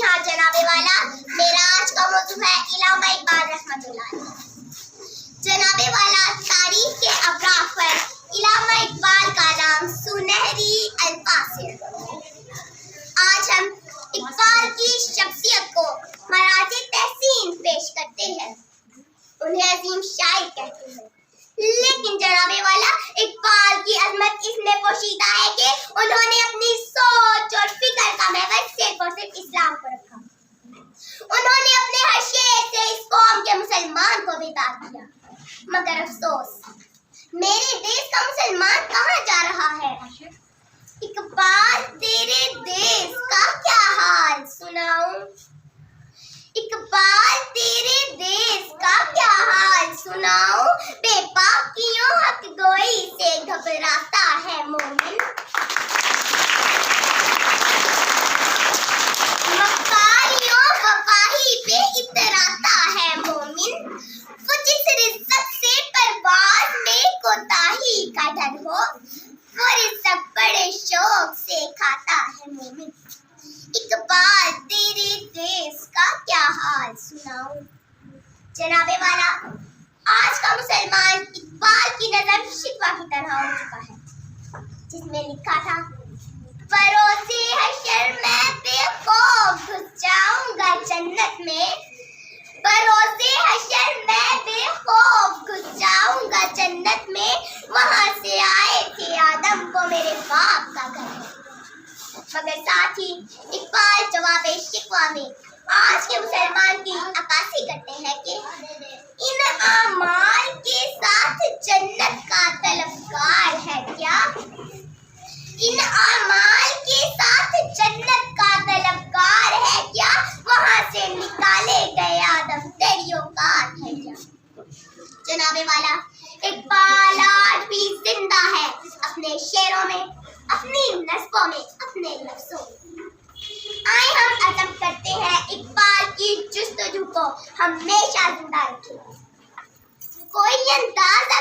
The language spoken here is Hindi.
हाँ जनाबे वाला, मेरा आज का मौजू है इलामा इकबाल रहमतुल्लाह अलैह। जनाबे वाला, तारीख के अवराक़ पर इलामा इकबाल का नाम सुनहरी अल्फाज से। आज हम इकबाल की शख्सियत को मराजे तहसीन पेश करते हैं, उन्हें अजीम शायर कहते हैं। लेकिन जनाबे वाला, इकबाल की अजमत इसमें पोशीदा है कि उन्होंने अपनी सोच और फिक्र का महवर सिर्फ और सिर्फ इस्लाम को रखा। उन्होंने अपने हर शेर से इस कौम के मुसलमान को बेदार किया। मगर अफसोस, मेरे देश का मुसलमान कहाँ जा रहा है? इकबाल, तेरे देश का क्या हाल सुनाऊं? इकबाल, तेरे देश का क्या हाल सुनाऊं? बेबाकियों हक़गोई से घबराता है मोमिन। मक्कारियों वफ़ाही पे इतराता है मोमिन। वो जिस रिज़्क़ से परवाज़ में कोताही का डर हो, वो रिज़्क़ बड़े शौक़ से खाता है मोमिन। इकबाल, तेरे देश का क्या हाल सुनाऊं? जनाबे वाला, आज का मुसलमान इकबाल की नज़र शिकवा की तरह हो चुका है, जिसमें लिखा था, परोसे हशर में बेखौफ घुस जाऊंगा जन्नत में। परोसे हशर में बेखौफ घुस जाऊंगा जन्नत में। वहां से आए थे आदम को मेरे बाप का घर। मगर साथ ही इकबाल जवाबे शिकवा में आज के मुसलमान की अक्कासी करते हैं कि इन आमाल के साथ जन्नत का तलबगार है क्या? इन आमाल के साथ जन्नत का तलबगार है क्या? वहां से निकाले गए आदम तेरी औकात है क्या? जनाबे वाला, इकबाल आज भी जिंदा है, अपने शेरों में, अपनी नस्बों में, अपने लफ्ज़ों में। आए हम अज़म करते हैं इकबाल की जुस्तजू को हमेशा जिंदा रखें। कोई अंदाज़ा